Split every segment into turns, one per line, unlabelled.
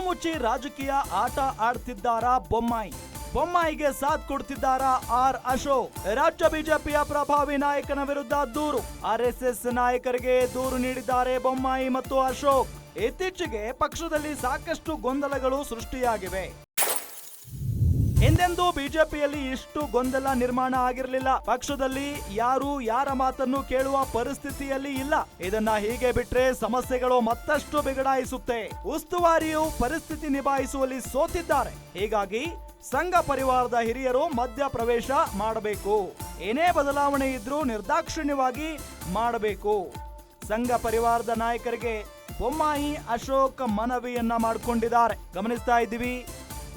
ಮುಚ್ಚಿ ರಾಜಕೀಯ ಆಟ ಆಡ್ತಿದ್ದಾರಾ ಬೊಮ್ಮಾಯಿ? ಬೊಮ್ಮಾಯಿಗೆ ಸಾಥ್ ಕೊಡ್ತಿದ್ದಾರಾ ಆರ್ ಅಶೋಕ್? ರಾಜ್ಯ ಬಿಜೆಪಿಯ ಪ್ರಭಾವಿ ನಾಯಕನ ವಿರುದ್ಧ ದೂರು. ಆರ್ಎಸ್ಎಸ್ ನಾಯಕರಿಗೆ ದೂರು ನೀಡಿದ್ದಾರೆ ಬೊಮ್ಮಾಯಿ ಮತ್ತು ಅಶೋಕ್. ಇತ್ತೀಚೆಗೆ ಪಕ್ಷದಲ್ಲಿ ಸಾಕಷ್ಟು ಗೊಂದಲಗಳು ಸೃಷ್ಟಿಯಾಗಿವೆ. ಹಿಂದೆಂದೂ ಬಿಜೆಪಿಯಲ್ಲಿ ಇಷ್ಟು ಗೊಂದಲ ನಿರ್ಮಾಣ ಆಗಿರಲಿಲ್ಲ. ಪಕ್ಷದಲ್ಲಿ ಯಾರು ಯಾರ ಮಾತನ್ನು ಕೇಳುವ ಪರಿಸ್ಥಿತಿಯಲ್ಲಿ ಇಲ್ಲ. ಇದನ್ನ ಹೀಗೆ ಬಿಟ್ರೆ ಸಮಸ್ಯೆಗಳು ಮತ್ತಷ್ಟು ಬಿಗಡಾಯಿಸುತ್ತೆ. ಉಸ್ತುವಾರಿಯು ಪರಿಸ್ಥಿತಿ ನಿಭಾಯಿಸುವಲ್ಲಿ ಸೋತಿದ್ದಾರೆ. ಹೀಗಾಗಿ ಸಂಘ ಪರಿವಾರದ ಹಿರಿಯರು ಮಧ್ಯ ಪ್ರವೇಶ ಮಾಡಬೇಕು. ಏನೇ ಬದಲಾವಣೆ ಇದ್ರೂ ನಿರ್ದಾಕ್ಷಿಣ್ಯವಾಗಿ ಮಾಡಬೇಕು. ಸಂಘ ಪರಿವಾರದ ನಾಯಕರಿಗೆ ಬೊಮ್ಮಾಯಿ ಅಶೋಕ್ ಮನವಿಯನ್ನ ಮಾಡಿಕೊಂಡಿದ್ದಾರೆ. ಗಮನಿಸ್ತಾ ಇದ್ದೀವಿ,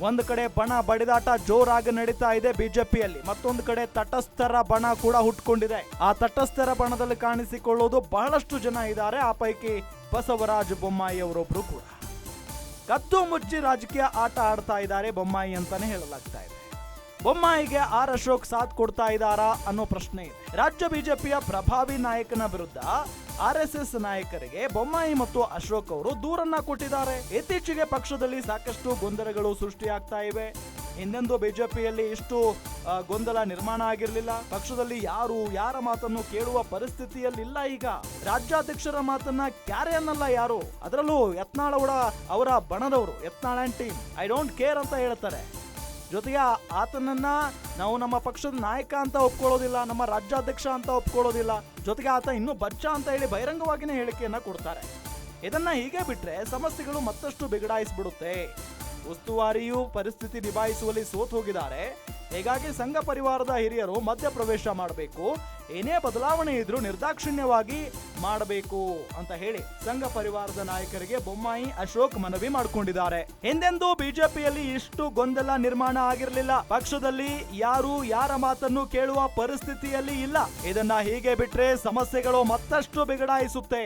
ಒಂದು ಕಡೆ ಬಣ ಬಡಿದಾಟ ಜೋರಾಗಿ ನಡೀತಾ ಇದೆ ಬಿಜೆಪಿಯಲ್ಲಿ, ಮತ್ತೊಂದು ಕಡೆ ತಟಸ್ಥರ ಬಣ ಕೂಡ ಹುಟ್ಕೊಂಡಿದೆ. ಆ ತಟಸ್ಥರ ಬಣದಲ್ಲಿ ಕಾಣಿಸಿಕೊಳ್ಳುವುದು ಬಹಳಷ್ಟು ಜನ ಇದ್ದಾರೆ. ಆ ಪೈಕಿ ಬಸವರಾಜ ಬೊಮ್ಮಾಯಿ ಅವರೊಬ್ರು ಕೂಡ. ಕದ್ದು ಮುಚ್ಚಿ ರಾಜಕೀಯ ಆಟ ಆಡ್ತಾ ಇದ್ದಾರೆ ಬೊಮ್ಮಾಯಿ ಅಂತಾನೆ ಹೇಳಲಾಗ್ತಾ ಇದೆ. ಬೊಮ್ಮಾಯಿಗೆ ಆರ್ ಅಶೋಕ್ ಸಾಥ್ ಕೊಡ್ತಾ ಇದ್ದಾರಾ ಅನ್ನೋ ಪ್ರಶ್ನೆ ಇದೆ. ರಾಜ್ಯ ಬಿಜೆಪಿಯ ಪ್ರಭಾವಿ ನಾಯಕನ ವಿರುದ್ಧ ಆರ್ಎಸ್ಎಸ್ ನಾಯಕರಿಗೆ ಬೊಮ್ಮಾಯಿ ಮತ್ತು ಅಶೋಕ್ ಅವರು ದೂರನ್ನ ಕೊಟ್ಟಿದ್ದಾರೆ. ಇತ್ತೀಚೆಗೆ ಪಕ್ಷದಲ್ಲಿ ಸಾಕಷ್ಟು ಗೊಂದಲಗಳು ಸೃಷ್ಟಿಯಾಗ್ತಾ ಇವೆ. ಹಿಂದೆಂದೂ ಬಿಜೆಪಿಯಲ್ಲಿ ಇಷ್ಟು ಗೊಂದಲ ನಿರ್ಮಾಣ ಆಗಿರಲಿಲ್ಲ. ಪಕ್ಷದಲ್ಲಿ ಯಾರು ಯಾರ ಮಾತನ್ನು ಕೇಳುವ ಪರಿಸ್ಥಿತಿಯಲ್ಲಿಲ್ಲ. ಈಗ ರಾಜ್ಯಾಧ್ಯಕ್ಷರ ಮಾತನ್ನ ಕ್ಯಾರೆ ಅನ್ನಲ್ಲ ಯಾರು, ಅದರಲ್ಲೂ ಯತ್ನಾಳ್ ಅವರ ಬಣದವರು, Yatnal and team I don't care ಅಂತ ಹೇಳ್ತಾರೆ. ಜೊತೆಗೆ ಆತನನ್ನ ನಾವು ನಮ್ಮ ಪಕ್ಷದ ನಾಯಕ ಅಂತ ಒಪ್ಕೊಳ್ಳೋದಿಲ್ಲ, ನಮ್ಮ ರಾಜ್ಯಾಧ್ಯಕ್ಷ ಅಂತ ಒಪ್ಕೊಳ್ಳೋದಿಲ್ಲ. ಜೊತೆಗೆ ಆತ ಇನ್ನೂ ಬಚ್ಚ ಅಂತ ಹೇಳಿ ಬಹಿರಂಗವಾಗಿನೇ ಹೇಳಿಕೆಯನ್ನ ಕೊಡ್ತಾರೆ. ಇದನ್ನ ಹೀಗೆ ಬಿಟ್ರೆ ಸಮಸ್ಯೆಗಳು ಮತ್ತಷ್ಟು ಬಿಗಡಾಯಿಸ್ಬಿಡುತ್ತೆ. ಉಸ್ತುವಾರಿಯು ಪರಿಸ್ಥಿತಿ ನಿಭಾಯಿಸುವಲ್ಲಿ ಸೋತು ಹೋಗಿದ್ದಾರೆ. ಹೀಗಾಗಿ ಸಂಘ ಪರಿವಾರದ ಹಿರಿಯರು ಮಧ್ಯ ಪ್ರವೇಶ ಮಾಡಬೇಕು. ಏನೇ ಬದಲಾವಣೆ ಇದ್ರೂ ನಿರ್ದಾಕ್ಷಿಣ್ಯವಾಗಿ ಮಾಡಬೇಕು ಅಂತ ಹೇಳಿ ಸಂಘ ಪರಿವಾರದ ನಾಯಕರಿಗೆ ಬೊಮ್ಮಾಯಿ ಅಶೋಕ್ ಮನವಿ ಮಾಡಿಕೊಂಡಿದ್ದಾರೆ. ಹಿಂದೆಂದೂ ಬಿಜೆಪಿಯಲ್ಲಿ ಇಷ್ಟು ಗೊಂದಲ ನಿರ್ಮಾಣ ಆಗಿರಲಿಲ್ಲ. ಪಕ್ಷದಲ್ಲಿ ಯಾರು ಯಾರ ಮಾತನ್ನು ಕೇಳುವ ಪರಿಸ್ಥಿತಿಯಲ್ಲಿ ಇಲ್ಲ. ಇದನ್ನ ಹೀಗೆ ಬಿಟ್ರೆ ಸಮಸ್ಯೆಗಳು ಮತ್ತಷ್ಟು ಬಿಗಡಾಯಿಸುತ್ತೆ.